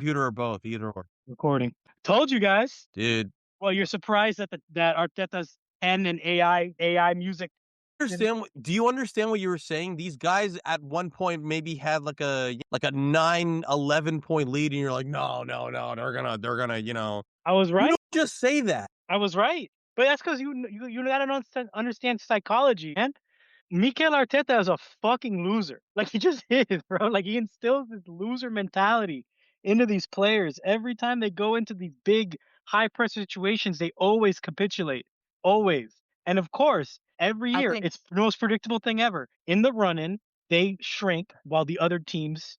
computer or both, either or. Recording. Told you guys. Dude, Well, you're surprised that Arteta's pen and AI music. do you understand what you were saying? These guys at one point maybe had like a 9-11 point lead, and you're like, no, they're gonna, I was you right. don't just say that. I was right. But that's because you gotta understand psychology, man. Mikel Arteta is a fucking loser. Like he just is, bro. Like he instills this loser mentality into these players. Every time they go into these big high pressure situations, they always capitulate. Always. And of course, every I year think it's the most predictable thing ever. In the run-in, they shrink while the other teams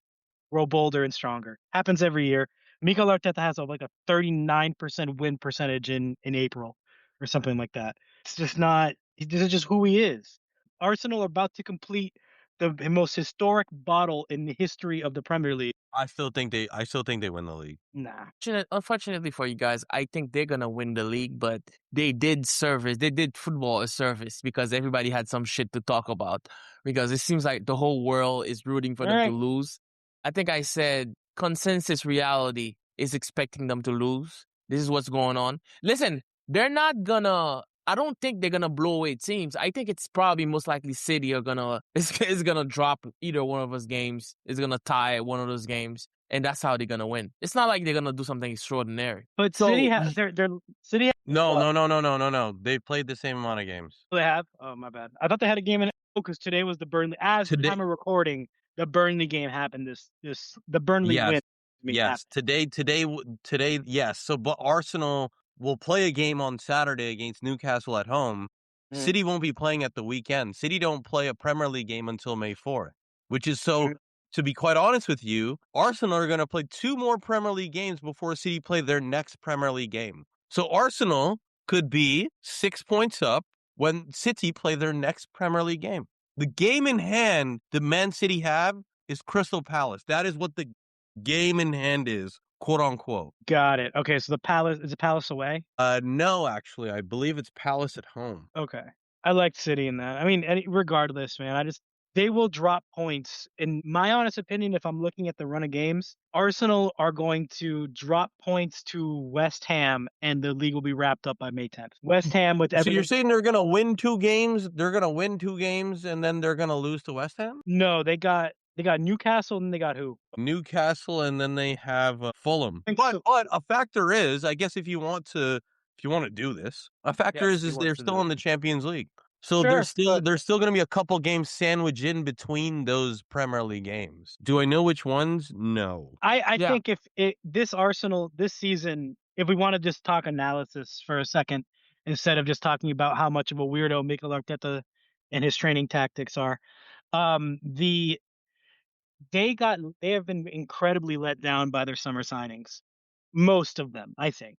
grow bolder and stronger. Happens every year. Mikel Arteta has like a 39% win percentage in April or something like that. It's just not. This is just who he is. Arsenal are about to complete the most historic bottle in the history of the Premier League. I still think they win the league. Nah. unfortunately for you guys, I think they're gonna win the league, but they did football a service because everybody had some shit to talk about. Because it seems like the whole world is rooting for All them to right. lose. I think I said consensus reality is expecting them to lose. This is what's going on. Listen, I don't think they're gonna blow away teams. I think it's probably most likely City is gonna drop either one of those games. It's gonna tie one of those games, and that's how they're gonna win. It's not like they're gonna do something extraordinary. But So City have City. No. They played the same amount of games. They have. Oh my bad. I thought they had a game in because today was the Burnley. As the Today, time of recording, the Burnley game happened. The Burnley win. yes. Today, yes. So, but Arsenal will play a game on Saturday against Newcastle at home. City won't be playing at the weekend. City don't play a Premier League game until May 4th, which is so. To be quite honest with you, Arsenal are going to play 2 more Premier League games before City play their next Premier League game. So Arsenal could be 6 points up when City play their next Premier League game. The game in hand the Man City have is Crystal Palace. That is what the game in hand is, quote unquote. Got it. Okay, so is the Palace away? No, actually, I believe it's Palace at home. Okay. I liked City in that. I mean, regardless, man, they will drop points. In my honest opinion, if I'm looking at the run of games, Arsenal are going to drop points to West Ham, and the league will be wrapped up by May 10th. West Ham with Everton. So you're saying they're going to win 2 games? They're going to win 2 games, and then they're going to lose to West Ham? No, they got Newcastle, and they got who? Newcastle, and then they have Fulham. But a factor is, I guess, if you want to do this, a factor is they're still in the Champions League. So there's still going to be a couple games sandwiched in between those Premier League games. Do I know which ones? No. I think if this Arsenal this season, if we want to just talk analysis for a second, instead of just talking about how much of a weirdo Mikel Arteta and his training tactics are, they have been incredibly let down by their summer signings. Most of them, I think.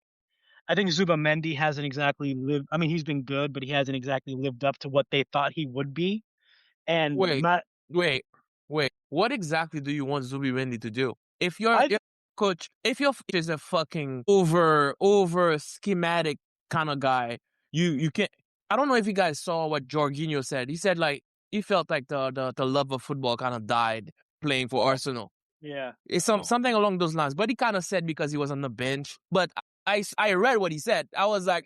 I think Zubamendi hasn't exactly lived. I mean, he's been good, but he hasn't exactly lived up to what they thought he would be. And wait. What exactly do you want Zubamendi to do? If your coach is a fucking over schematic kind of guy, you can't. I don't know if you guys saw what Jorginho said. He said like he felt like the love of football kind of died playing for Arsenal. Yeah, it's something along those lines. But he kind of said because he was on the bench. But I read what he said. I was like,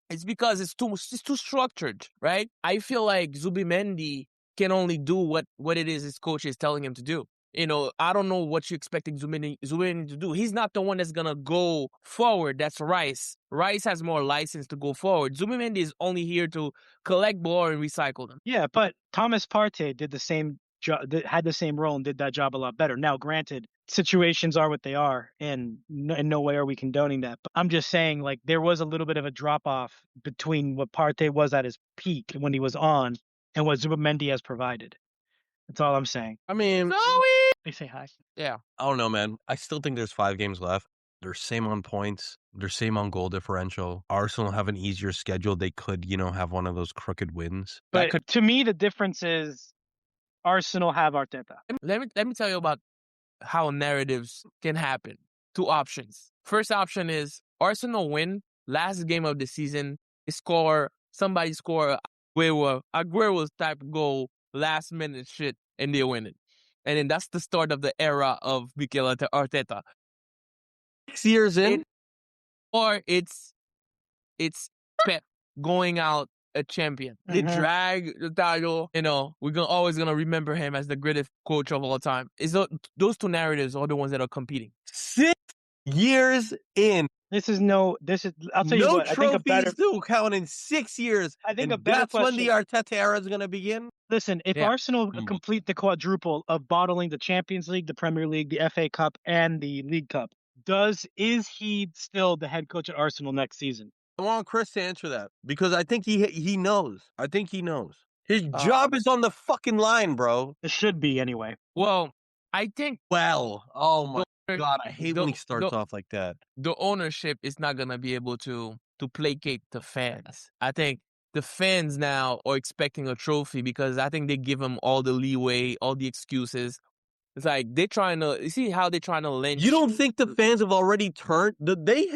it's because it's too structured, right? I feel like Zubimendi can only do what it is his coach is telling him to do. You know, I don't know what you're expecting Zubimendi to do. He's not the one that's gonna go forward. That's Rice. Rice has more license to go forward. Zubimendi is only here to collect ball and recycle them. Yeah, but Thomas Partey did the same job, had the same role, and did that job a lot better. Now, granted, situations are what they are, and in no way are we condoning that. But I'm just saying, like, there was a little bit of a drop off between what Partey was at his peak when he was on and what Zubamendi has provided. That's all I'm saying. I mean, they say hi. Yeah. I don't know, man. I still think there's 5 games left. They're same on points. They're same on goal differential. Arsenal have an easier schedule. They could, have one of those crooked wins. But to me, the difference is Arsenal have Arteta. Let me tell you about how narratives can happen. 2 options. First option is Arsenal win last game of the season. Somebody score Aguero's type goal, last minute shit, and they win it. And then that's the start of the era of Mikel Arteta. 6 years in? Or it's Pep going out a champion. They drag the title. We're always gonna remember him as the greatest coach of all time. Those two narratives are the ones that are competing. 6 years in. I'll tell you what. I think a better trophies to count in 6 years. I think a better that's when question. the Arteta era is going to begin. Listen, if Arsenal complete the quadruple of bottling the Champions League, the Premier League, the FA Cup, and the League Cup, is he still the head coach at Arsenal next season? I want Chris to answer that because I think he knows. I think he knows. His job is on the fucking line, bro. It should be anyway. Well, I think. Well, oh my God, I hate when he starts off like that. The ownership is not gonna be able to placate the fans. I think the fans now are expecting a trophy because I think they give them all the leeway, all the excuses. It's like they're trying to. You see how they're trying to lynch. You don't think the fans have already turned? They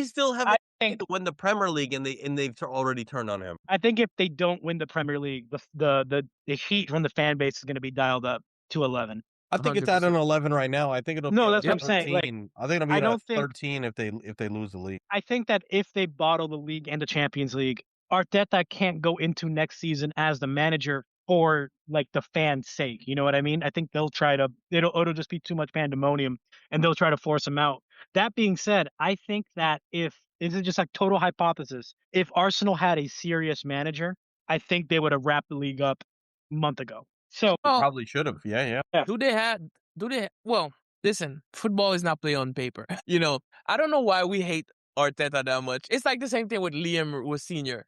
still haven't won the Premier League, and they've already turned on him. I think if they don't win the Premier League, the heat from the fan base is going to be dialed up to 11. I think 100%. It's at an 11 right now. I think it'll. No, that's what I'm saying. Like, I think it'll be at 13 if they lose the league. I think that if they bottle the league and the Champions League, Arteta can't go into next season as the manager for like the fans' sake. You know what I mean? I think they'll try to. It'll just be too much pandemonium, and they'll try to force him out. That being said, I think that if this is just like total hypothesis, if Arsenal had a serious manager, I think they would have wrapped the league up a month ago. So probably should have. Yeah. Do they? Well, listen, football is not played on paper. I don't know why we hate Arteta that much. It's like the same thing with Liam Rosenior.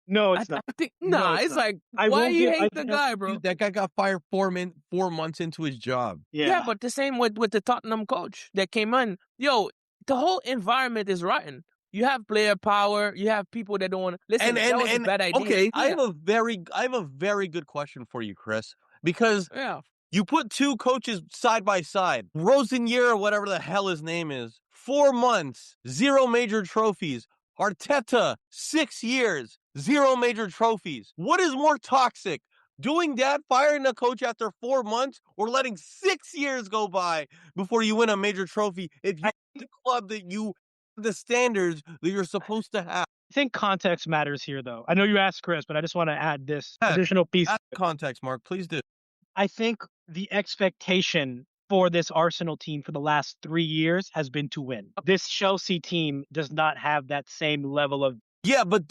No, it's not. It's like, why you hate the guy, bro? Dude, that guy got fired 4 months into his job. Yeah, but the same with the Tottenham coach that came in. Yo, the whole environment is rotten. You have player power. You have people that don't want to listen. That was a bad idea. Okay, I have a very good question for you, Chris, because you put two coaches side by side. Rosenior, or whatever the hell his name is, 4 months, 0 major trophies. Arteta, 6 years, 0 major trophies. What is more toxic? Doing that, firing a coach after 4 months, or letting 6 years go by before you win a major trophy if you're the club that you the standards that you're supposed to have? I think context matters here, though. I know you asked Chris, but I just want to add this additional piece. Add context, Mark. Please do. I think the expectation for this Arsenal team for the last 3 years has been to win. This Chelsea team does not have that same level of. Yeah, but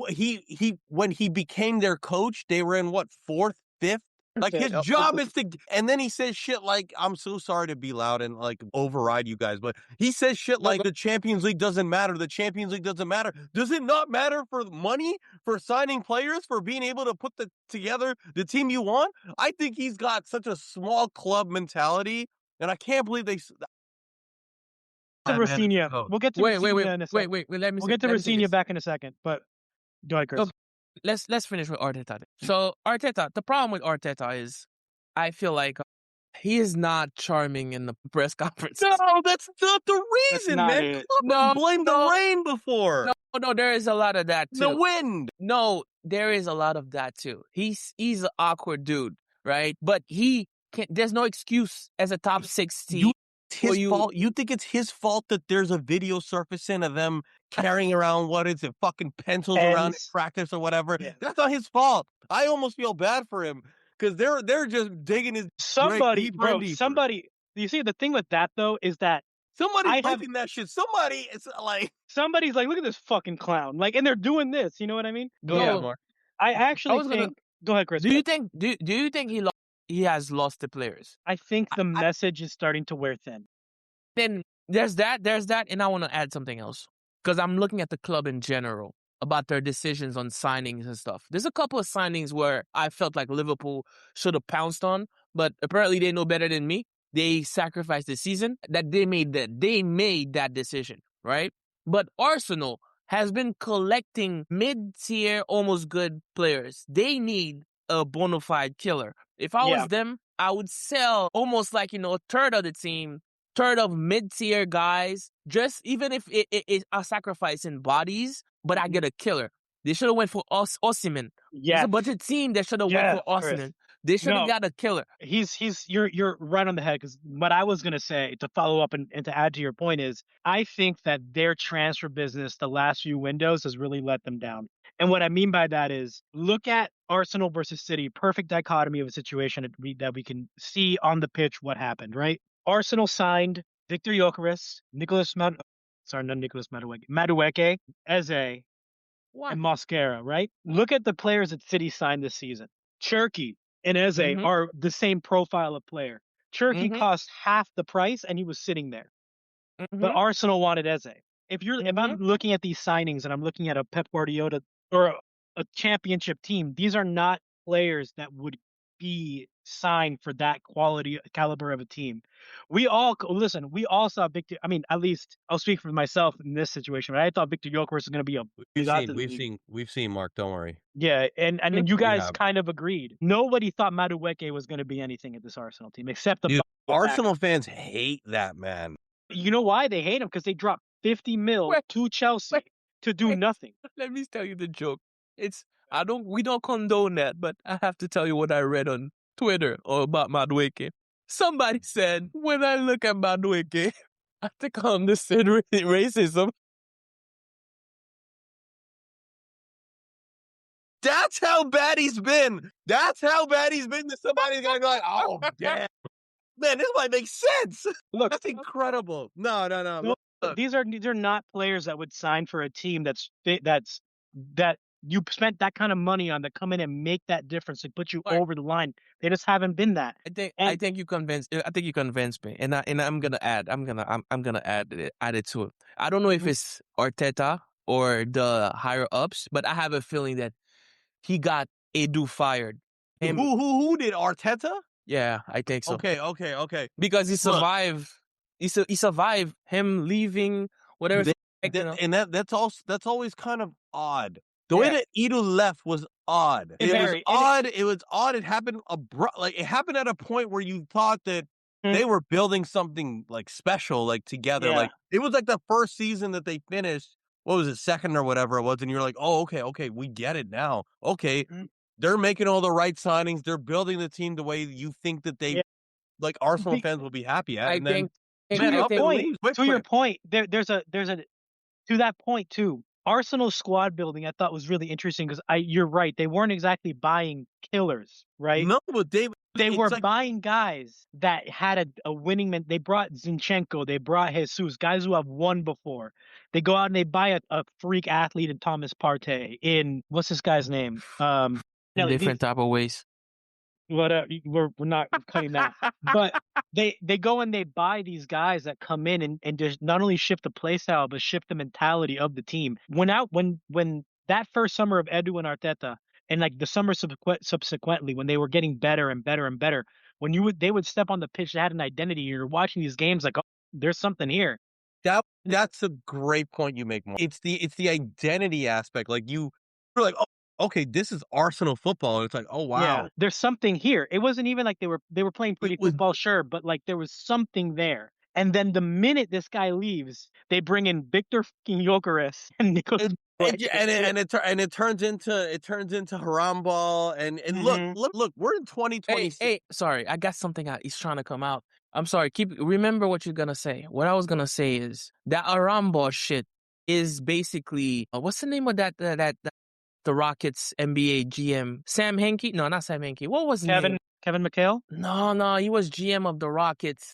he when he became their coach, they were in what, 4th, 5th? Like his job is to, and then he says shit like, I'm so sorry to be loud and like override you guys, but he says shit like the Champions League doesn't matter. The Champions League doesn't matter. Does it not matter for money, for signing players, for being able to put together the team you want? I think he's got such a small club mentality, and I can't believe they. Rosenior. We'll get to Rosenior in a second. Wait. We'll get to Rosenior back in a second, but go ahead, Chris. Let's finish with Arteta. So Arteta, the problem with Arteta is, I feel like he is not charming in the press conference. No, that's not the reason, man. No, blame the rain before. No, there is a lot of that too. The wind. No, there is a lot of that too. He's an awkward dude, right? But he can't. There's no excuse as a top 6 team. His fault. You think it's his fault that there's a video surfacing of them carrying around fucking pencils around in practice or whatever? Yeah. That's not his fault. I almost feel bad for him because they're just digging his somebody. You see, the thing with that though is that somebody's typing that shit. It's like somebody's like, look at this fucking clown, like, and they're doing this. You know what I mean? Go ahead, Mark. I actually think. Go ahead, Chris. Do you think he has lost the players? I think the message is starting to wear thin. Then there's that, and I want to add something else. Because I'm looking at the club in general, about their decisions on signings and stuff. There's a couple of signings where I felt like Liverpool should have pounced on, but apparently they know better than me. They sacrificed the season, that they made that decision, right? But Arsenal has been collecting mid-tier, almost good players. They need a bona fide killer. If I was them, I would sell almost like, a third of the team, third of mid-tier guys, just even if it's a sacrifice in bodies, but I get a killer. They should have went for Osimhen. Yeah. It's a budget team that should have went for Osimhen. They should have No. got a killer. You're right on the head, because what I was gonna say to follow up and to add to your point is I think that their transfer business the last few windows has really let them down. And what I mean by that is look at Arsenal versus City, perfect dichotomy of a situation that we can see on the pitch what happened, right? Arsenal signed Victor Gyökeres, Madueke, Eze, What? and Mosquera, right? Look at the players that City signed this season. Cherky and Eze are the same profile of player. Cherky cost half the price and he was sitting there. But Arsenal wanted Eze. If I'm looking at these signings and I'm looking at a Pep Guardiola or a championship team, these are not players that would be signed for that quality caliber of a team. We all saw Victor. I mean, at least I'll speak for myself in this situation. Right? I thought Victor Gyökeres was going to be We've seen Mark. Don't worry. Yeah, and then you guys kind of agreed. Nobody thought Madueke was going to be anything at this Arsenal team except the Arsenal fans hate that man. You know why they hate him? Because they dropped 50 mil to Chelsea to do nothing. Let me tell you the joke. We don't condone that, but I have to tell you what I read on Twitter about Madueke. Somebody said, when I look at Madueke, I think I understand racism. That's how bad he's been. That somebody's gonna go like, oh damn. Man, this might make sense. Look, that's incredible. No. Look, these are not players that would sign for a team that you spent that kind of money on, that come in and make that difference and put you over the line. They just haven't been that. I think you convinced me, and I'm gonna add it to it. I don't know if it's Arteta or the higher ups, but I have a feeling that he got Edu fired. Who did Arteta? Yeah, I think so. Okay. Because he survived. He survived him leaving. Whatever. And that's always kind of odd. The way that Edu left was odd. It was odd. It happened it happened at a point where you thought that they were building something like special, like together. Yeah. Like it was like the first season that they finished. What was it, second or whatever it was? And you're like, oh, okay, we get it now. Okay, they're making all the right signings. They're building the team the way you think that they, like Arsenal fans will be happy at. To your point, there's a to that point too. Arsenal's squad building I thought was really interesting because you're right. They weren't exactly buying killers, right? No, but they were buying guys that had a winning. They brought Zinchenko. They brought Jesus, guys who have won before. They go out and they buy a freak athlete in Thomas Partey. In what's this guy's name? Different type of ways. Whatever. We're not cutting that. But they go and they buy these guys that come in and just not only shift the play style but shift the mentality of the team. When that first summer of Edu and Arteta, and like the summer subsequently, when they were getting better and better and better, they would step on the pitch, they had an identity. You're watching these games like, oh, there's something here. That's a great point you make, Mark. It's the identity aspect. Like you're like, oh, okay, this is Arsenal football. And it's like, oh wow, yeah, there's something here. It wasn't even like they were playing pretty football, sure, but like there was something there. And then the minute this guy leaves, they bring in Victor Gyökeres and Nicholas. And it turns into Harambal and look, we're in 2020. Hey, sorry, I got something out. He's trying to come out. I'm sorry. Remember what you're gonna say. What I was gonna say is that Harambal shit is basically what's the name of that the Rockets NBA GM Sam Hinkie? No, not Sam Hinkie. What was his name? Kevin McHale? No, he was GM of the Rockets.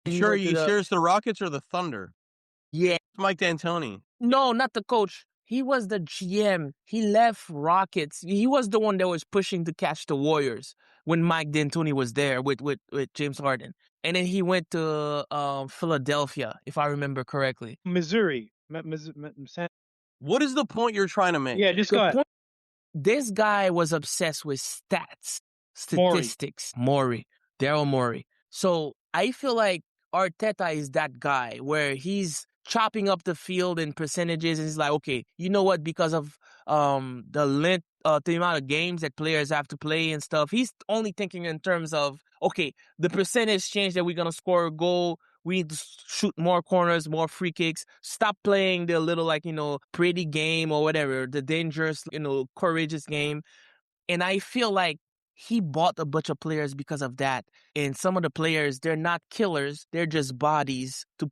You sure it's the Rockets or the Thunder? Yeah, it's Mike D'Antoni. No, not the coach. He was the GM. He left Rockets. He was the one that was pushing to catch the Warriors when Mike D'Antoni was there with James Harden. And then he went to Philadelphia, if I remember correctly. Missouri. What is the point you're trying to make? Yeah, just go ahead. This guy was obsessed with statistics. Daryl Morey. So I feel like Arteta is that guy where he's chopping up the field in percentages and he's like, okay, you know what? Because of the amount of games that players have to play and stuff, he's only thinking in terms of, okay, the percentage change that we're going to score a goal. We need to shoot more corners, more free kicks. Stop playing the little, pretty game or whatever, the dangerous, courageous game. And I feel like he bought a bunch of players because of that. And some of the players, they're not killers. They're just bodies to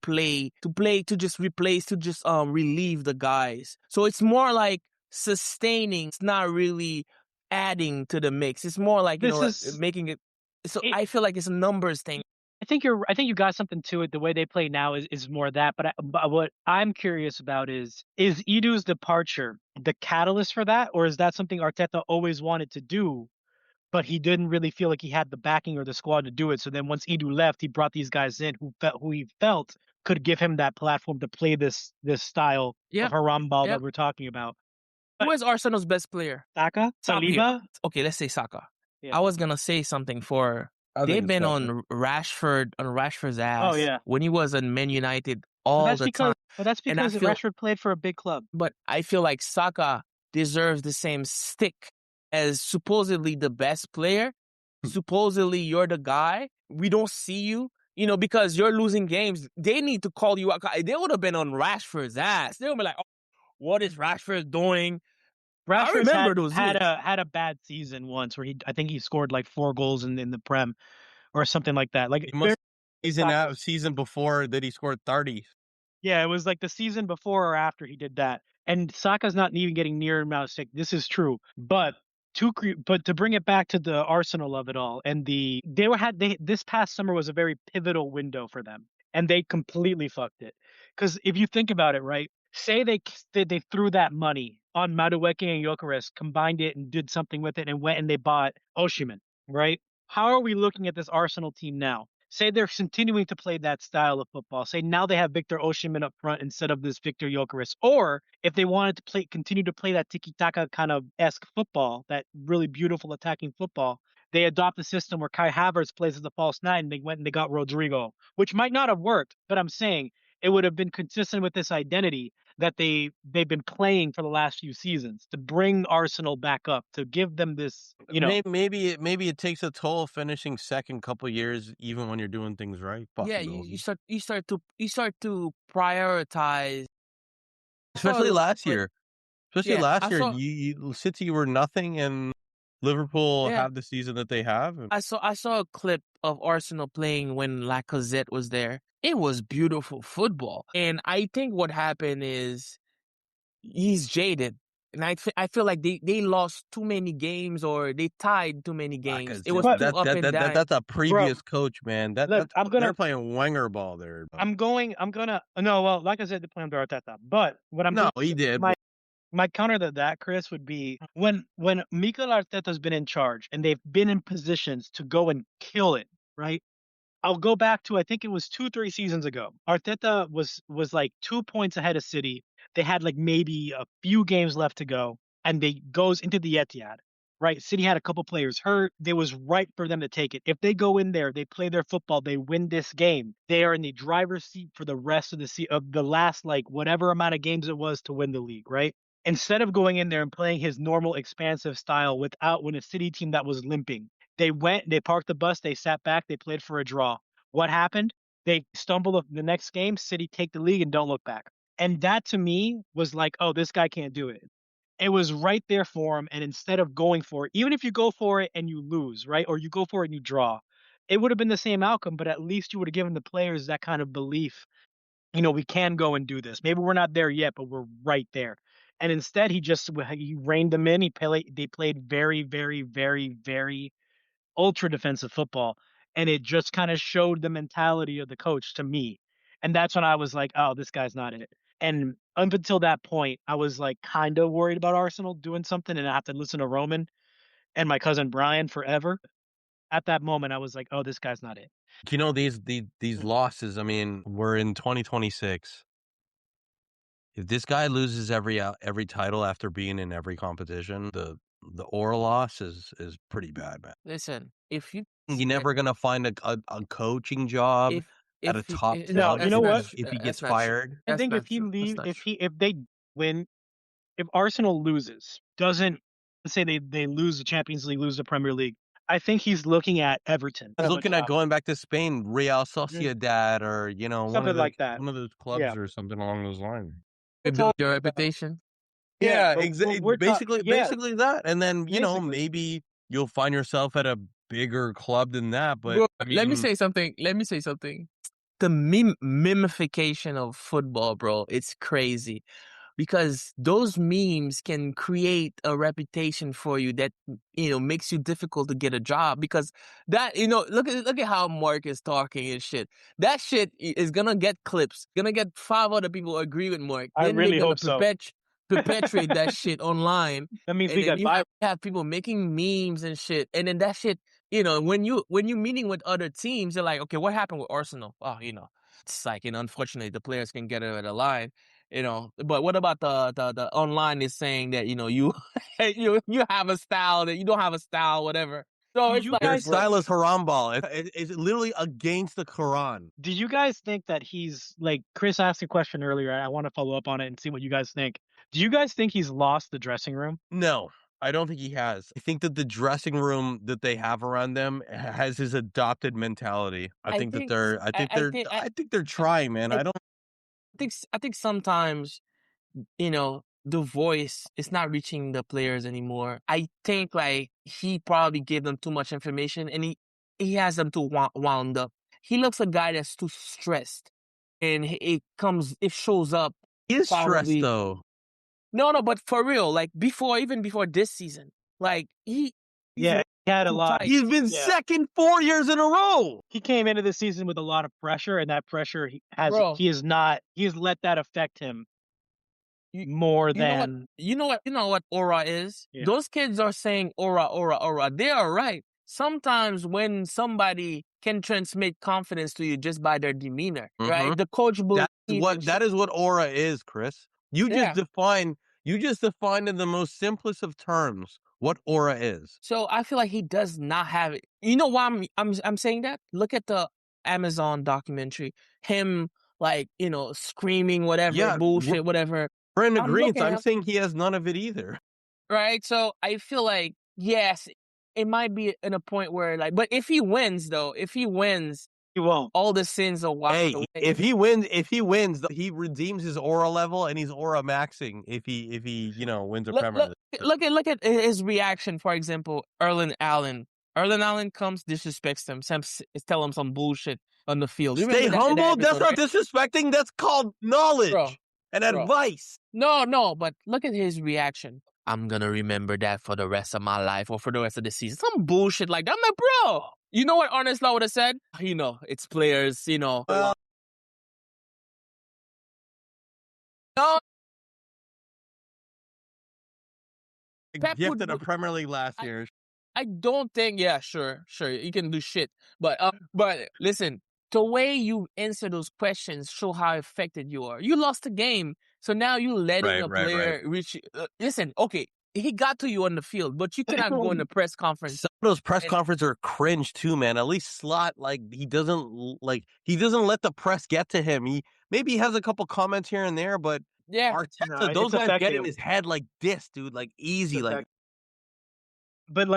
just replace, to just relieve the guys. So it's more like sustaining. It's not really adding to the mix. It's more like, making it. So I feel like it's a numbers thing. I think you got something to it. The way they play now is more that. But what I'm curious about is Edu's departure the catalyst for that, or is that something Arteta always wanted to do, but he didn't really feel like he had the backing or the squad to do it? So then once Edu left, he brought these guys in who he felt could give him that platform to play this style of haram ball that we're talking about. Who is Arsenal's best player? Saka? Saliba? Okay, let's say Saka. Yeah. I was gonna say something for. They've been on Rashford's ass. Oh yeah, when he was in Man United all the time. But that's because Rashford played for a big club. But I feel like Saka deserves the same stick as supposedly the best player. Supposedly you're the guy. We don't see you, because you're losing games. They need to call you out. They would have been on Rashford's ass. They would be like, oh, what is Rashford doing? Rashford I remember those had a bad season once where I think he scored like 4 goals in the Prem or something like that. Like season before that he scored 30. Yeah, it was like the season before or after he did that. And Saka's not even getting near amount of stick. This is true. But to bring it back to the Arsenal of it all, and this past summer was a very pivotal window for them, and they completely fucked it. Because if you think about it, right? Say they threw that money on Madueke and Gyökeres, combined it and did something with it, and went and they bought Osimhen, right? How are we looking at this Arsenal team now? Say they're continuing to play that style of football. Say now they have Victor Osimhen up front instead of this Victor Gyökeres. Or if they wanted to continue to play that tiki-taka kind of esque football, that really beautiful attacking football, they adopt a system where Kai Havertz plays as a false nine, and they went and they got Rodrigo, which might not have worked, but I'm saying it would have been consistent with this identity that they've been playing for the last few seasons, to bring Arsenal back up, to give them this, Maybe it takes a toll finishing second couple years, even when you're doing things right. Yeah, you start to prioritize, especially last year. Last year, you City were nothing, and Liverpool have the season that they have. I saw a clip of Arsenal playing when Lacazette was there. It was beautiful football. And I think what happened is he's jaded. And I feel like they lost too many games, or they tied too many games. It was too up and down. That's a previous coach, man. They're playing Wenger ball there. Like I said, they're playing under Arteta. But what I'm he did. My counter to that, Chris, would be when Mikel Arteta's been in charge and they've been in positions to go and kill it, right? I'll go back to, I think it was 2-3 seasons ago. Arteta was like 2 points ahead of City. They had like maybe a few games left to go, and they goes into the Etihad, right? City had a couple players hurt. It was right for them to take it. If they go in there, they play their football, they win this game, they are in the driver's seat for the rest of the last, like, whatever amount of games it was to win the league, right? Instead of going in there and playing his normal expansive style when a City team that was limping, they parked the bus, they sat back, they played for a draw. What happened? They stumbled the next game, City take the league and don't look back. And that to me was like, oh, this guy can't do it. It was right there for him. And instead of going for it, even if you go for it and you lose, right? Or you go for it and you draw, it would have been the same outcome, but at least you would have given the players that kind of belief. We can go and do this. Maybe we're not there yet, but we're right there. And instead, he reined them in. They played very, very, very, very ultra defensive football, and it just kind of showed the mentality of the coach to me. And that's when I was like, oh, this guy's not it. And up until that point, I was like kind of worried about Arsenal doing something, and I have to listen to Roman and my cousin Brian forever. At that moment, I was like, oh, this guy's not it. These losses, I mean, we're in 2026. If this guy loses every title after being in every competition, the Aura loss is pretty bad, man. Listen, if you're never gonna find a coaching job at a top club, no, you know what? If he gets fired, I think if he leaves, if they win, if Arsenal loses, let's say they lose the Champions League, lose the Premier League, I think he's looking at Everton. He's looking at going back to Spain, Real Sociedad, or something like that, one of those clubs or something along those lines. Build your reputation. Yeah, exactly. Basically that, and then maybe you'll find yourself at a bigger club than that. But Bro, I mean, let me say something. The memification of football, bro, it's crazy. Because those memes can create a reputation for you that, makes you difficult to get a job. Because that, look at how Mark is talking and shit. That shit is gonna get clips, gonna get 5 other people agree with Mark. I Then really they're gonna hope so. perpetuate that shit online. That means And we then got you viral. have people making memes and shit. And then that shit, when you meeting with other teams, they're like, okay, what happened with Arsenal? Oh, it's like, unfortunately the players can get over the line. But what about the online is saying that, you you have a style that you don't have a style, whatever. So Do it's you like, their guys style is haram ball. It's literally against the Quran. do you guys think that he's like Chris asked a question earlier? I want to follow up on it and see what you guys think. Do you guys think he's lost the dressing room? No, I don't think he has. I think that the dressing room that they have around them has his adopted mentality. I think that they're. I think they're trying, man. I think sometimes, the voice is not reaching the players anymore. I think like he probably gave them too much information and he has them too wound up. He looks a guy that's too stressed, and it shows up. He is stressed Probably. though. No, but for real, like even before this season, like he's Yeah, he had a too lot. tight. He's been Yeah. second 4 years in a row. He came into the season with a lot of pressure, and that pressure Bro. he has let that affect him You- more You know what? than You know what aura is? Yeah. Those kids are saying aura, aura, aura. They are right. Sometimes when somebody can transmit confidence to you just by their demeanor, right? The coach That is what aura is, Chris. You Yeah. just defined in the most simplest of terms what aura is. So I feel like he does not have it. You know why I'm saying that? Look at the Amazon documentary. Him like, screaming whatever, bullshit, whatever. We're in I'm agreement. looking I'm at- saying he has none of it either. Right? So I feel like, yes, it might be in a point where like, but if he wins, he won't. all the sins are washed Hey, away. if he wins, he redeems his aura level and he's aura maxing if he wins a Premier League. Look at his reaction. For example, Erling Allen. Erling Allen comes, disrespects him, tell him some bullshit on the field. Stay humble. That's not disrespecting. That's called knowledge and advice. No, but look at his reaction. I'm gonna remember that for the rest of my life or for the rest of the season. Some bullshit like that. I'm like, bro. You know what Arne Slot would have said? It's players, No. Pep Gifted a Premier League last year. I don't think, yeah, sure, you can do shit. But listen, the way you answer those questions show how affected you are. You lost the game, so now you letting a player reach. Listen, okay, he got to you on the field, but you cannot go in the press conference. Some of those press conferences are cringe too, man. At least Slot, he doesn't let the press get to him. Maybe he has a couple comments here and there, but yeah, Arteta, those guys get in his head like this, dude, like easy, like. But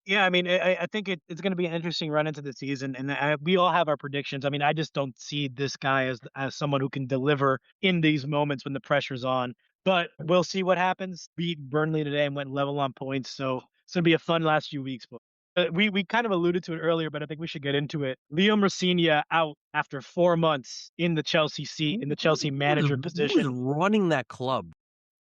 yeah, I mean, I think it's going to be an interesting run into the season, and we all have our predictions. I mean, I just don't see this guy as someone who can deliver in these moments when the pressure's on. But we'll see what happens. Beat Burnley today and went level on points, so it's going to be a fun last few weeks. But we kind of alluded to it earlier, but I think we should get into it. Liam Rosenior out after 4 months in the Chelsea seat, in the Chelsea manager position. Who's running that club?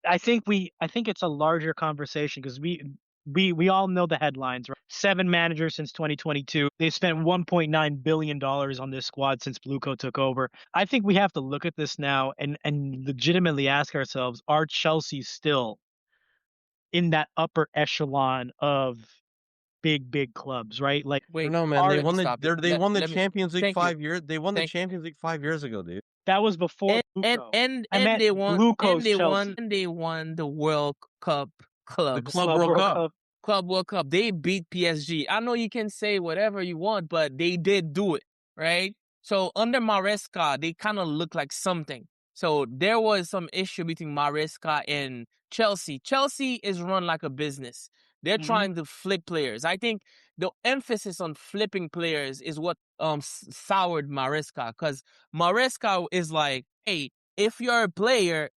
I think it's a larger conversation because we all know the headlines, right? 7 managers since 2022. They spent $1.9 billion on this squad since Bluco took over. I think we have to look at this now and legitimately ask ourselves, are Chelsea still in that upper echelon of big clubs, right? Like, wait, no, man, they won the Champions League 5 years. They won the Champions League 5 years ago, dude. That was before Bluco. And they won the World Cup club. The Club World Cup. Club World Cup. They beat PSG. I know you can say whatever you want, but they did do it, right? So under Maresca, they kind of look like something. So there was some issue between Maresca and Chelsea. Chelsea is run like a business. They're trying to flip players. I think the emphasis on flipping players is what soured Maresca, because Maresca is like, hey, if you're a player,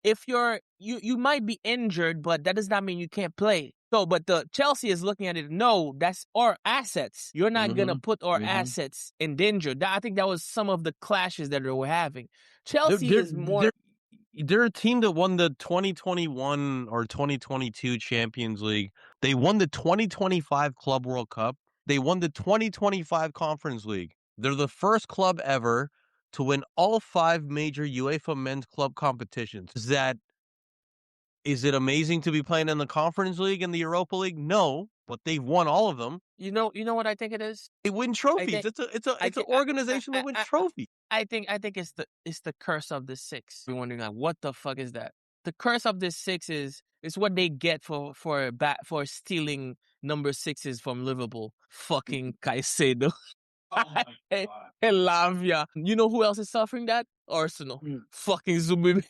you might be injured, but that does not mean you can't play. So, but the Chelsea is looking at it. No, that's our assets. You're not gonna put our assets in danger. I think that was some of the clashes that they were having. Chelsea is more. They're a team that won the 2021 or 2022 Champions League. They won the 2025 Club World Cup. They won the 2025 Conference League. They're the first club ever to win all 5 major UEFA men's club competitions. Is it amazing to be playing in the Conference League and the Europa League? No, but they've won all of them. You know what I think it is? They win trophies. It's an organization that wins trophies. I think it's the curse of the 6. You're wondering like, what the fuck is that? The curse of the 6 is what they get for stealing number 6s from Liverpool. Fucking Caicedo. And Lavia. You know who else is suffering that? Arsenal. Fucking Zubi.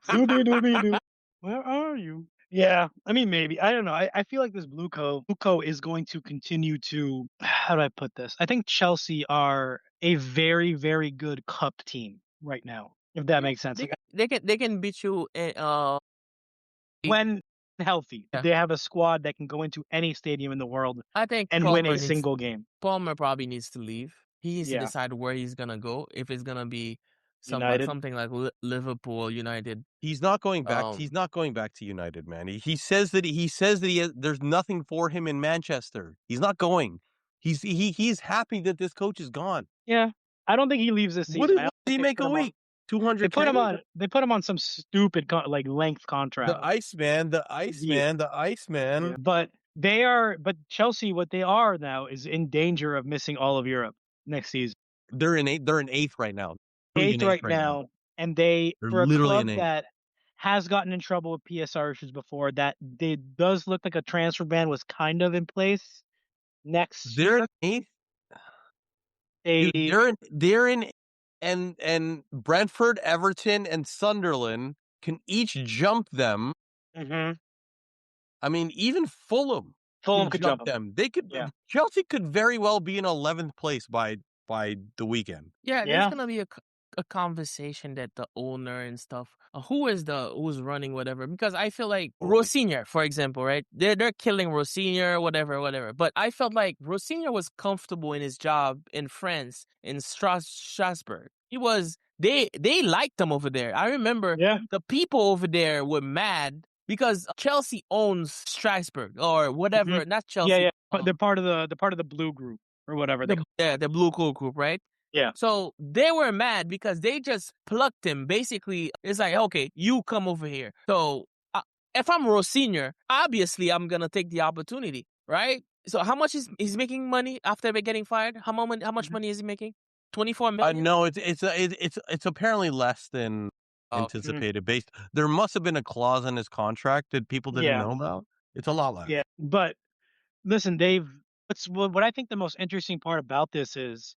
Dooby. Where are you? Yeah, I mean, maybe. I don't know. I feel like this Blue Co is going to continue to, how do I put this? I think Chelsea are a very, very good cup team right now, if that makes sense. They can beat you when healthy. Yeah. They have a squad that can go into any stadium in the world I think and win a single game. Palmer probably needs to leave. He needs to decide where he's gonna go. If it's gonna be something like Liverpool, United. He's not going back. He's not going back to United, man. He says that there's nothing for him in Manchester. He's not going. He's happy that this coach is gone. Yeah, I don't think he leaves this season. What does he make a week? 200. They put him on some stupid length contract. The Iceman. Yeah. But Chelsea, what they are now is in danger of missing all of Europe next season. They're in 8th right now. Eighth right now, and they're for a club that has gotten in trouble with PSR issues before, that does look like a transfer ban was kind of in place. They're in 8th. They're in, and Brentford, Everton, and Sunderland can each jump them. I mean, even Fulham could jump them. They could. Yeah. Chelsea could very well be in 11th place by the weekend. Yeah, there's gonna be a conversation that the owner and stuff, who's running whatever, because I feel like Rosenior, for example, right? They're killing Rosenior, whatever. But I felt like Rosenior was comfortable in his job in France, in Strasbourg. They liked him over there. I remember the people over there were mad because Chelsea owns Strasbourg or whatever, not Chelsea. Yeah. They're part of the Blue Group or whatever. The Blue Cool Group, right? Yeah. So they were mad because they just plucked him. Basically, it's like, okay, you come over here. So if I'm Rosenior, obviously I'm gonna take the opportunity, right? So how much is he's making money after getting fired? How much money is he making? 24 million? No, it's apparently less than anticipated. There must have been a clause in his contract that people didn't know about. It's a lot less. Yeah, but listen, what I think the most interesting part about this is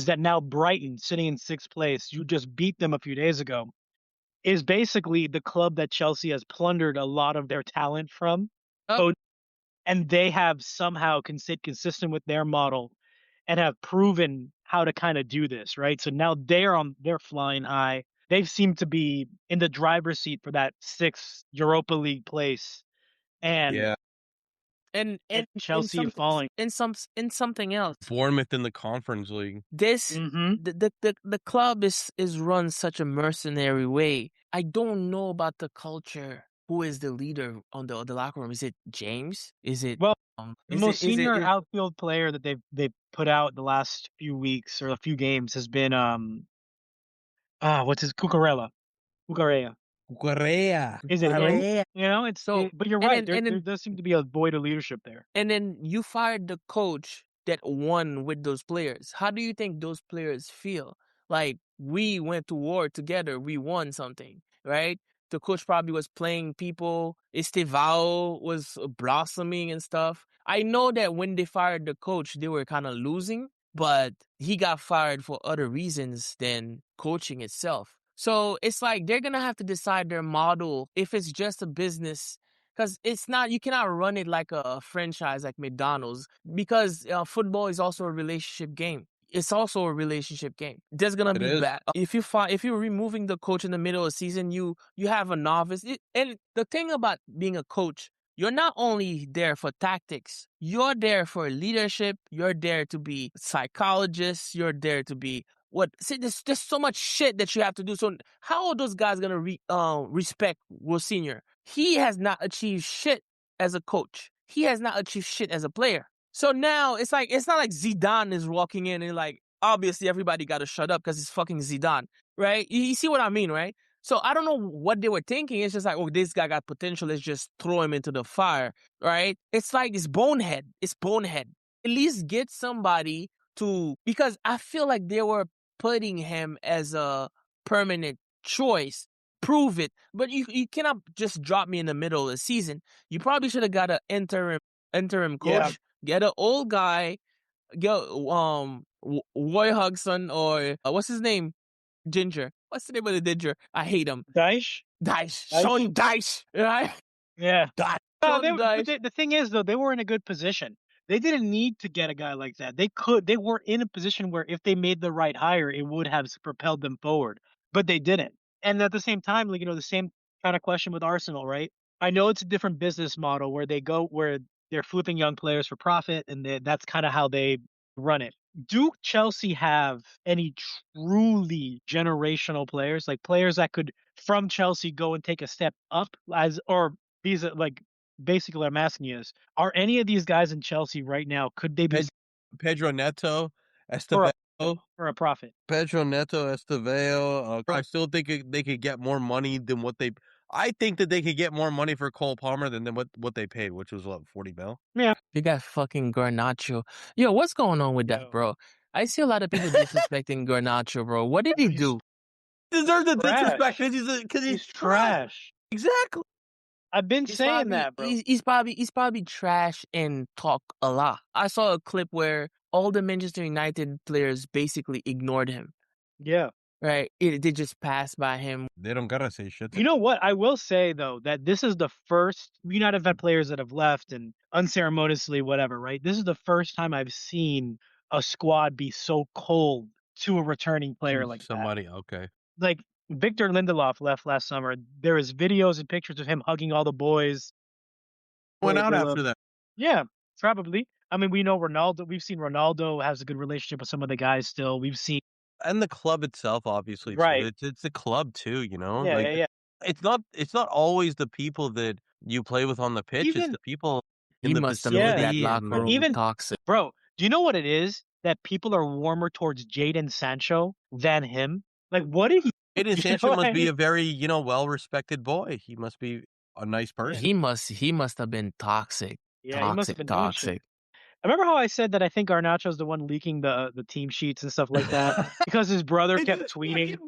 that now Brighton, sitting in 6th place, you just beat them a few days ago, is basically the club that Chelsea has plundered a lot of their talent from. And they have somehow consistent with their model and have proven how to kind of do this, right? So now they're flying high. They seem to be in the driver's seat for that 6th Europa League place. And Chelsea falling. In something else. Bournemouth in the Conference League. The club is run such a mercenary way. I don't know about the culture. Who is the leader on the locker room? Is it James? Is it the most senior outfield player that they've put out the last few weeks or a few games has been what's his Cucurella. Is it him? You know, it's so. But you're right. There does seem to be a void of leadership there. And then you fired the coach that won with those players. How do you think those players feel? Like, we went to war together. We won something, right? The coach probably was playing people. Estevao was blossoming and stuff. I know that when they fired the coach, they were kind of losing, but he got fired for other reasons than coaching itself. So it's like they're going to have to decide their model if it's just a business, because you cannot run it like a franchise like McDonald's, because football is also a relationship game. It's also a relationship game. There's going to be bad. If you're removing the coach in the middle of the season, you have a novice. And the thing about being a coach, you're not only there for tactics, you're there for leadership, you're there to be psychologists, you're there to be see, there's so much shit that you have to do. So how are those guys gonna respect Rosenior? He has not achieved shit as a coach. He has not achieved shit as a player. So now it's not like Zidane is walking in and like obviously everybody got to shut up because it's fucking Zidane, right? You see what I mean, right? So I don't know what they were thinking. It's just like, oh, this guy got potential. Let's just throw him into the fire, right? It's like it's bonehead. It's bonehead. At least get somebody because I feel like they were putting him as a permanent choice. Prove it. But you cannot just drop me in the middle of the season. You probably should have got an interim coach. Yeah. Get an old guy. Go Roy Hodgson or what's his name? Ginger. What's the name of the Ginger? I hate him. Dyche. Sean Dyche. Right? Yeah. Sean But Dyche. the thing is, though, they were in a good position. They didn't need to get a guy like that. They were in a position where if they made the right hire, it would have propelled them forward. But they didn't. And at the same time, like, the same kind of question with Arsenal, right? I know it's a different business model where they're flipping young players for profit, and that's kind of how they run it. Do Chelsea have any truly generational players, like players that could from Chelsea go and take a step up these are like basically what I'm asking you is, are any of these guys in Chelsea right now, could they be Pedro Neto, for Estevao, a profit? Pedro Neto, Estevao. I still think they could get more money than what they. I think that they could get more money for Cole Palmer than what they paid, which was what, 40 mil. Yeah. You got fucking Garnacho. Yo, what's going on with that, bro? I see a lot of people disrespecting Garnacho, bro. What did he do? Deserves the Trash. disrespect because he's trash. Exactly. I've been saying that, bro. He's probably trash and talk a lot. I saw a clip where all the Manchester United players basically ignored him. Yeah. Right? They just passed by him. They don't gotta say shit. You know what? I will say, though, that this is the first, United have had players that have left and unceremoniously, whatever, right? This is the first time I've seen a squad be so cold to a returning player like somebody. that. Okay. Like Victor Lindelof left last summer. There is videos and pictures of him hugging all the boys. Went out after that. Yeah, probably. I mean, we know Ronaldo. We've seen Ronaldo has a good relationship with some of the guys still. We've seen. And the club itself, obviously, right? Too. It's a club too, Yeah, like, yeah. It's not always the people that you play with on the pitch. It's the people in the must have made that locker room even toxic. Bro, do you know what it is? That people are warmer towards Jadon Sancho than him. Like, what did he? Jadon Sancho must be a very well-respected boy. He must be a nice person. He must have been toxic. Yeah, toxic, he must have been toxic. I remember how I said that I think Garnacho's the one leaking the team sheets and stuff like that because his brother kept tweeting.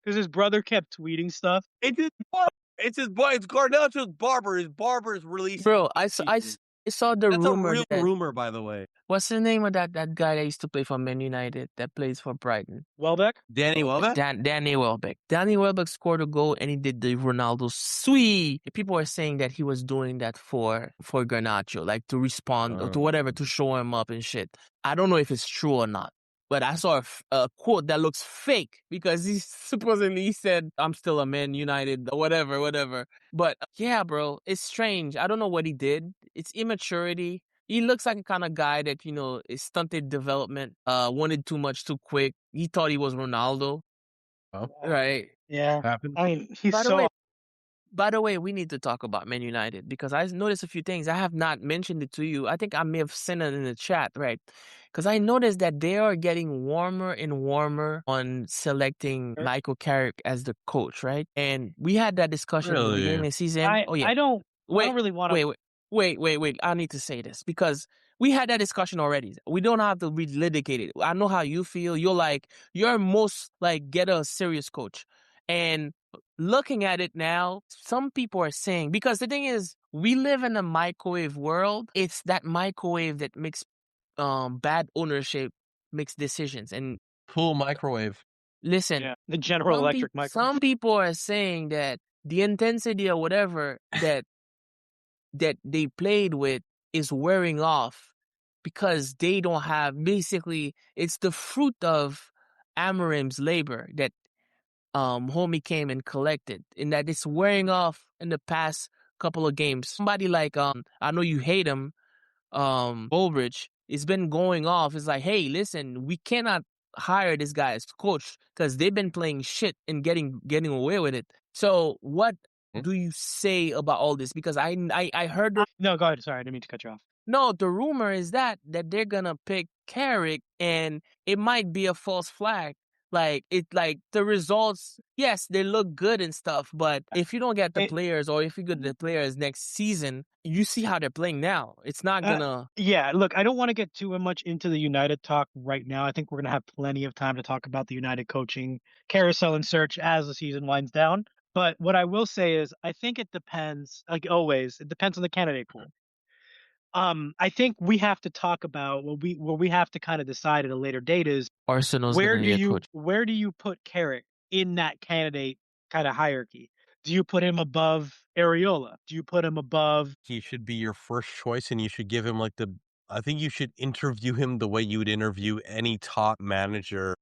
Because his brother kept tweeting stuff. It's his boy. It's Garnacho's barber. His barber's released. Bro, I saw the rumor. That's a real rumor, by the way. What's the name of that guy that used to play for Man United that plays for Brighton? Welbeck? Danny Welbeck? Danny Welbeck. Danny Welbeck scored a goal and he did the Ronaldo sweep. People are saying that he was doing that for Garnacho, like to respond or to whatever, to show him up and shit. I don't know if it's true or not. But I saw a quote that looks fake because he said, I'm still a Man United or whatever. But yeah, bro, it's strange. I don't know what he did. It's immaturity. He looks like a kind of guy that, is stunted development, wanted too much too quick. He thought he was Ronaldo. Oh. Right. Yeah. Happened. I mean, By the way, we need to talk about Man United because I noticed a few things. I have not mentioned it to you. I think I may have sent it in the chat, right? Because I noticed that they are getting warmer and warmer on selecting Michael Carrick as the coach, right? And we had that discussion at the beginning of the season. I don't really want to. Wait. I need to say this because we had that discussion already. We don't have to relitigate it. I know how you feel. You're most like, get a serious coach. And looking at it now, some people are saying, because the thing is, we live in a microwave world. It's that microwave that makes bad ownership makes decisions. And full microwave. Listen, the General Electric microwave. Some people are saying that the intensity or whatever that they played with is wearing off because they don't have, basically, it's the fruit of Amorim's labor that homie came and collected, and that it's wearing off in the past couple of games. Somebody like I know you hate him, Bulbridge, it's been going off. It's like, hey, listen, we cannot hire this guy as coach because they've been playing shit and getting away with it. So what do you say about all this? Because I heard No, go ahead. Sorry, I didn't mean to cut you off. no, the rumor is that they're gonna pick Carrick, and it might be a false flag. Like the results, yes, they look good and stuff, but if you don't get the players, or if you get the players next season, you see how they're playing now. It's not gonna. Yeah, look, I don't want to get too much into the United talk right now. I think we're gonna have plenty of time to talk about the United coaching carousel and search as the season winds down. But what I will say is, I think it depends. Like always, it depends on the candidate pool. I think we have to talk about what we have to kind of decide at a later date is Arsenal's gonna need a coach. where do you put Carrick in that candidate kind of hierarchy? Do you put him above Areola? Do you put him above? He should be your first choice, and you should give him like I think you should interview him the way you would interview any top manager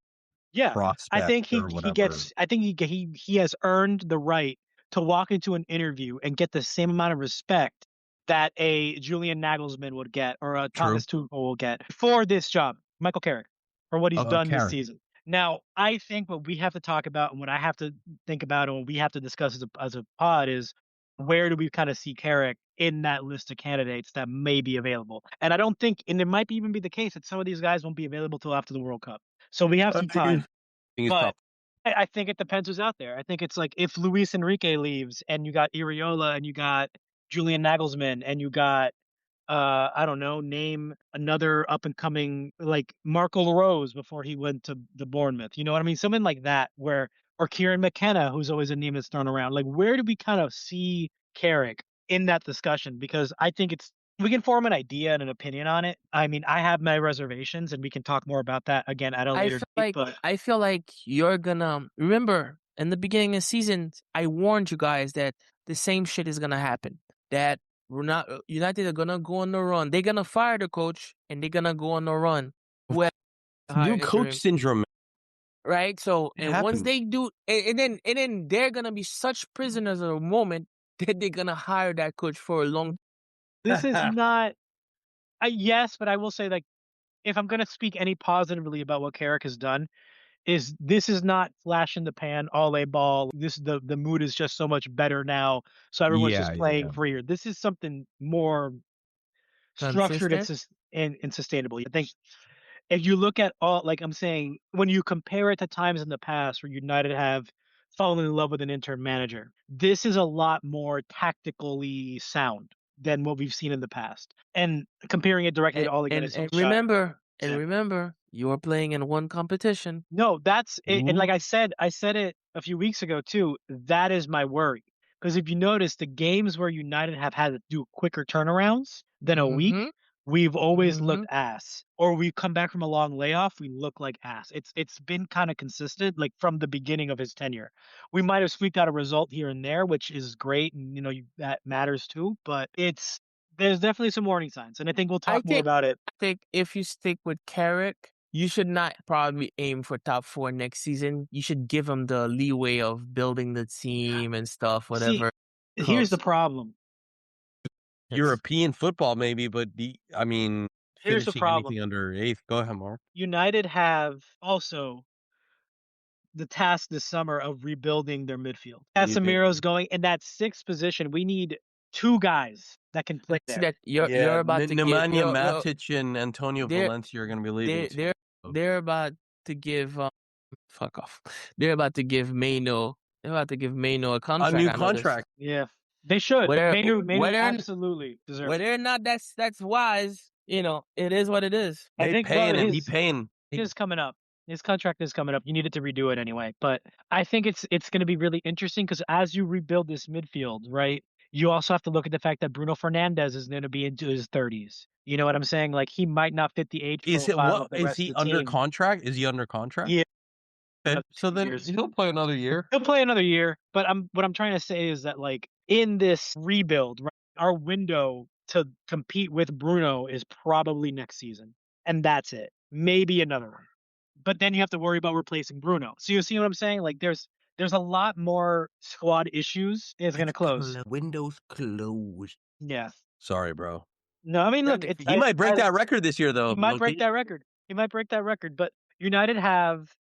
Yeah, I prospect think or whatever. I think he has earned the right to walk into an interview and get the same amount of respect that a Julian Nagelsmann would get or a True. Thomas Tuchel will get for this job, Michael Carrick, for what he's done this Carrick. season. Now, I think what we have to talk about and what I have to think about and what we have to discuss as a pod is where do we kind of see Carrick in that list of candidates that may be available? And I don't think, and it might even be the case that some of these guys won't be available till after the World Cup. So we have some time. But I think it depends who's out there. I think it's like if Luis Enrique leaves and you got Iriola and you got Julian Nagelsmann and you got I don't know, name another up and coming like Marco Rose before he went to the Bournemouth. You know what I mean? Something like that or Kieran McKenna, who's always a name that's thrown around. Like where do we kind of see Carrick in that discussion? Because I think we can form an idea and an opinion on it. I mean, I have my reservations, and we can talk more about that again at a later date. I feel like you're gonna remember in the beginning of the season, I warned you guys that the same shit is gonna happen. That we're not United are gonna go on the run. They're gonna fire the coach, and they're gonna go on the run. Well, new coach syndrome, right? So, it and happens. once they do, and then they're gonna be such prisoners of the moment that they're gonna hire that coach for a long. This is not. Yes, but I will say, like, if I'm going to speak any positively about what Carrick has done, this is not flash in the pan, all a ball. The mood is just so much better now, so everyone's just playing freer. This is something more structured and sustainable. I think if you look at all, like I'm saying, when you compare it to times in the past where United have fallen in love with an interim manager, this is a lot more tactically sound than what we've seen in the past. And comparing it directly to Ole Gunnar Solskjaer. Remember, you are playing in one competition. No, that's it. And like I said it a few weeks ago too. That is my worry. Because if you notice, the games where United have had to do quicker turnarounds than a week, we've always looked ass. Or we come back from a long layoff, we look like ass. It's been kind of consistent, like from the beginning of his tenure. We might have squeaked out a result here and there, which is great, and that matters too. But there's definitely some warning signs, and I think we'll talk more about it. I think if you stick with Carrick, you should not probably aim for top 4 next season. You should give him the leeway of building the team and stuff, whatever. See, here's the problem. European football, maybe, but here's the problem. Anything under 8th. Go ahead, Mark. United have also the task this summer of rebuilding their midfield. Casemiro's going in that 6th position. We need 2 guys that can play there. That you're about to Nemanja Matic and Antonio Valencia are going to be leaving. They're about to give fuck off. They're about to give Maino. They're about to give Maino a contract. A new contract. Yeah, they should. Maino absolutely deserves. Whether or not that's wise, it is what it is. I think he's paying. His coming up. His contract is coming up. You needed to redo it anyway. But I think it's going to be really interesting because as you rebuild this midfield, right, you also have to look at the fact that Bruno Fernandes is going to be into his 30s. You know what I'm saying? Like he might not fit the age profile of the rest of the under team. contract? Is he under contract? Yeah. Okay. So then he'll play another year. He'll play another year. But what I'm trying to say is that like in this rebuild, right, our window to compete with Bruno is probably next season. And that's it. Maybe another one. But then you have to worry about replacing Bruno. So you see what I'm saying? Like there's there's a lot more squad issues. It's going to close. Windows closed. Yeah. Sorry, bro. No, I mean, look, He might break that record this year, though. He might break that record. He might break that record. But United have,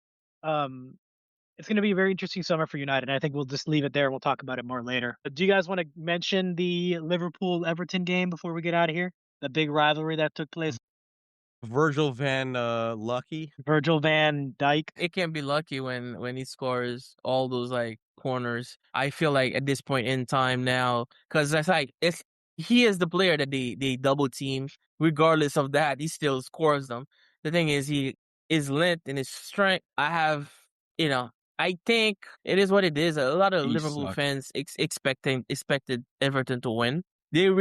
it's going to be a very interesting summer for United. And I think we'll just leave it there. We'll talk about it more later. But do you guys want to mention the Liverpool-Everton game before we get out of here? The big rivalry that took place. Virgil van Lucky. Virgil van Dijk. It can be lucky when he scores all those like corners. I feel like at this point in time now, because that's like he is the player that they double team. Regardless of that, he still scores them. The thing is, his length and his strength. I think it is what it is. A lot of Liverpool fans expected Everton to win. They're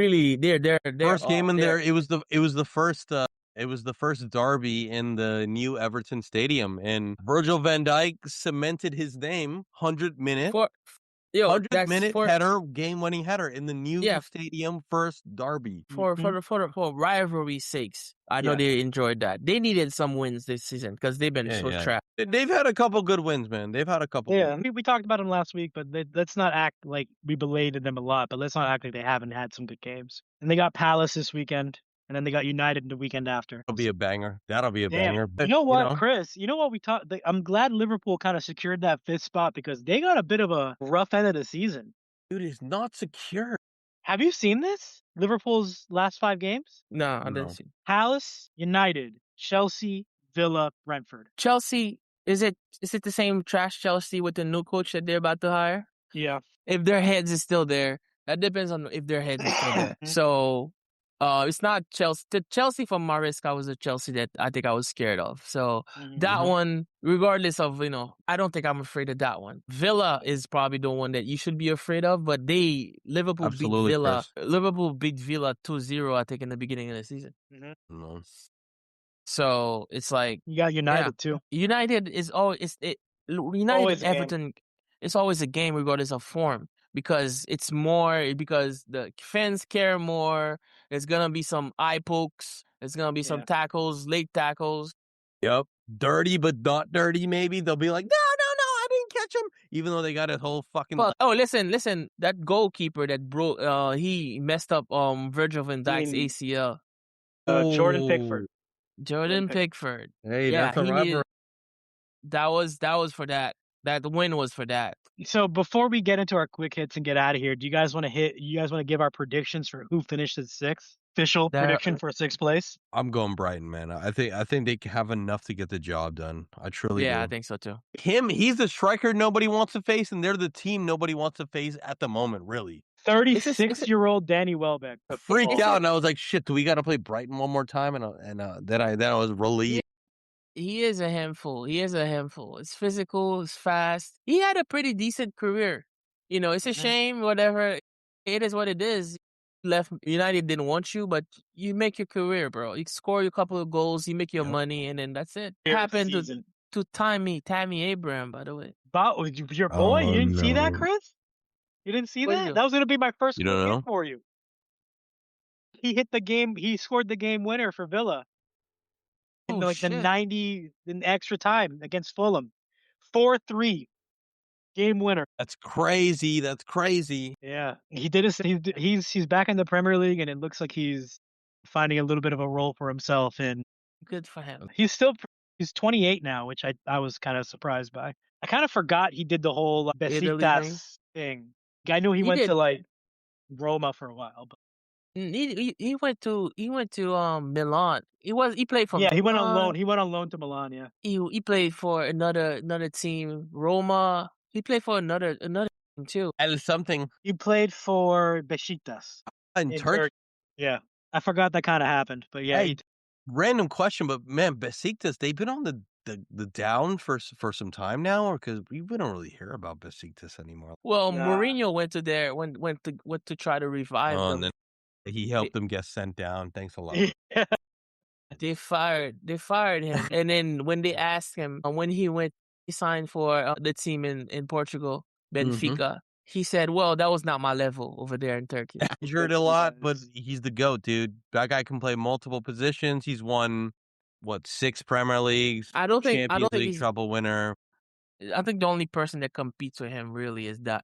First game in there. It was the first derby in the new Everton Stadium, and Virgil van Dijk cemented his name. 100-minute header, game-winning header in the new stadium, first derby. For rivalry's sakes, I know they enjoyed that. They needed some wins this season because they've been trapped. They've had a couple good wins, man. They've had a couple. Yeah, we talked about them last week, but let's not act like we belated them a lot. But let's not act like they haven't had some good games. And they got Palace this weekend. And then they got United the weekend after. That'll be a banger. Banger. You know what, Chris? You know what we talked? I'm glad Liverpool kind of secured that 5th spot because they got a bit of a rough end of the season. Dude, it's not secure. Have you seen this? Liverpool's last 5 games? No, I didn't see. Palace, United, Chelsea, Villa, Brentford. Chelsea, is it the same trash Chelsea with the new coach that they're about to hire? Yeah. If their heads is still there, that depends on if their heads is still there. So. It's not Chelsea. The Chelsea from Maresca was a Chelsea that I think I was scared of. So that one, regardless of, I don't think I'm afraid of that one. Villa is probably the one that you should be afraid of, but Liverpool beat Villa. Liverpool beat Villa 2-0, I think, in the beginning of the season. No. So it's like you got United too. United is United and Everton. It's always a game regardless of form. Because the fans care more. There's gonna be some eye pokes. There's gonna be some tackles, late tackles. Yep, dirty but not dirty. Maybe they'll be like, no, I didn't catch him, even though they got a whole fucking. But, listen, that goalkeeper that broke, he messed up Virgil van Dijk's ACL. Jordan Pickford. Jordan Pickford. Hey, that's a rivalry. That was for that. That win was for that. So before we get into our quick hits and get out of here, do you guys want to give our predictions for who finished at 6th? Official prediction for 6th place? I'm going Brighton, man. I think they have enough to get the job done. I truly do. Yeah, I think so too. He's the striker nobody wants to face, and they're the team nobody wants to face at the moment, really. 36-year-old Danny Welbeck. Freaked out, and I was like, shit, do we got to play Brighton one more time? And then I was relieved. He is a handful. It's physical. It's fast. He had a pretty decent career. It's a shame, whatever. It is what it is. United didn't want you, but you make your career, bro. You score a couple of goals, you make your money, and then that's it. It happened to Tammy Abraham, by the way. Your boy? You didn't see that, Chris? You didn't see that? That was going to be my first hit for you. He hit the game. He scored the game winner for Villa. In the 90 in extra time against Fulham. 4-3. Game winner. That's crazy. Yeah. He did he's back in the Premier League, and it looks like he's finding a little bit of a role for himself, and good for him. He's 28 now, which I was kind of surprised by. I kind of forgot he did the whole Besiktas thing. I knew he went to Roma for a while, but he went to Milan. He played for Milan. He went on loan. He went on loan to Milan. Yeah. He played for another team, Roma. He played for another team too. Something. He played for Besiktas in Turkey. Yeah, I forgot that kind of happened, but yeah. Hey, random question, but man, Besiktas, they've been on the down for some time now, or because we don't really hear about Besiktas anymore. Well, Mourinho went to try to revive them. And then he helped them get sent down. Thanks a lot. They fired him, and then when they asked him when he signed for the team in Portugal, Benfica. He said, well, that was not my level over there in Turkey. Injured a lot, but he's the GOAT, dude. That guy can play multiple positions. He's won 6 Premier Leagues. I don't think Champions League treble winner. I think the only person that competes with him really is that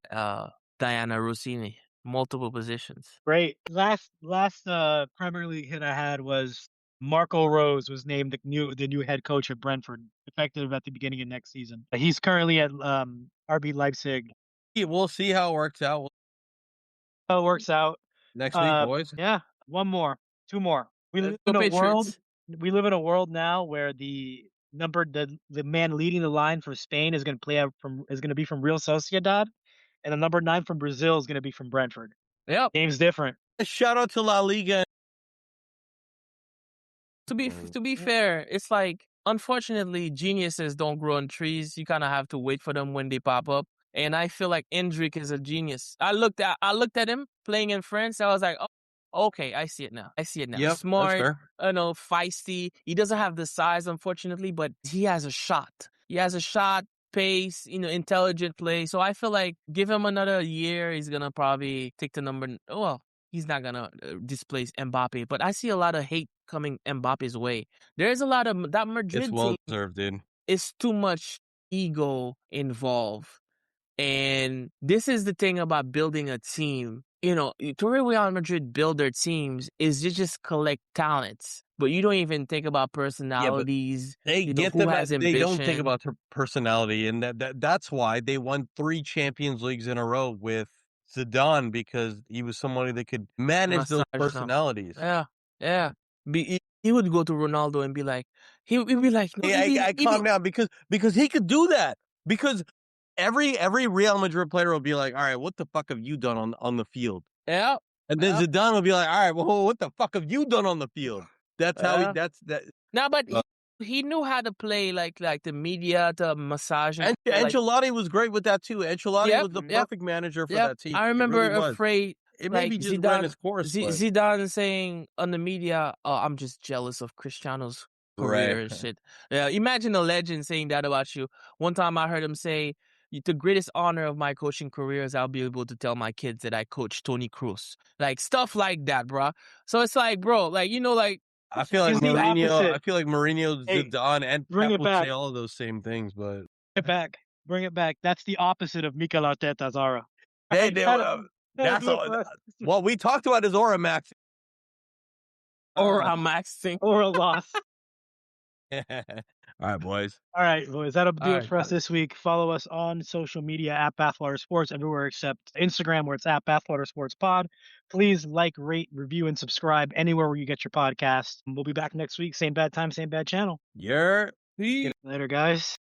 Diana Rossini, multiple positions. Great. Last Premier League hit I had was Marco Rose was named the new head coach of Brentford, effective at the beginning of next season. He's currently at RB Leipzig. We'll see how it works out How it works out. next week, boys. Yeah, one more, two more. We live Go in a world. Patriots. We live in a world now where the man leading the line for Spain is going to be from Real Sociedad, and the number 9 from Brazil is going to be from Brentford. Yep. Game's different. Shout out to La Liga. To be fair, it's like, unfortunately, geniuses don't grow on trees. You kind of have to wait for them when they pop up. And I feel like Endrick is a genius. I looked at him playing in France. I was like, oh, okay, I see it now. Yep, Smart, that's fair. feisty. He doesn't have the size, unfortunately, but he has a shot. Pace, intelligent play. So I feel like give him another year, he's gonna probably take the number. Well, he's not gonna displace Mbappe, but I see a lot of hate coming Mbappe's way. There's a lot of that Madrid It's well team deserved, dude. is too much ego involved. And this is the thing about building a team. The way Real Madrid build their teams is you just collect talents, but you don't even think about personalities. They get who them. has They don't think ambition. about their personality, and that's why they won 3 Champions Leagues in a row with Zidane, because he was somebody that could manage those Massage them. personalities. Yeah. He would go to Ronaldo and be like, he'd be like, no, I calm down because he could do that. Because every Real Madrid player will be like, all right, what the fuck have you done on the field? Yeah. And then Zidane will be like, all right, well, what the fuck have you done on the field? That's how that. No, but he knew how to play like the media, to massage. And Ancelotti was great with that too. Ancelotti was the perfect manager for that team. I remember really afraid. It maybe just ran its course. Zidane saying on the media, "Oh, I'm just jealous of Cristiano's career and shit." Yeah, imagine a legend saying that about you. One time I heard him say, "The greatest honor of my coaching career is I'll be able to tell my kids that I coached Toni Kroos." Like stuff like that, bro. So it's like, bro, like I feel like Mourinho. I feel like Mourinho, Zidane, and Pep would say all of those same things, but bring it back. That's the opposite of Mikel Arteta's aura. That's all. What we talked about is AuraMaxxing. AuraMaxxing. AuraLoss. All right, boys. That'll do it for us this week. Follow us on social media at Bathwater Sports, everywhere except Instagram, where it's at Bathwater Sports Pod. Please like, rate, review, and subscribe anywhere where you get your podcast. We'll be back next week. Same bad time, same bad channel. Yeah. Later, guys.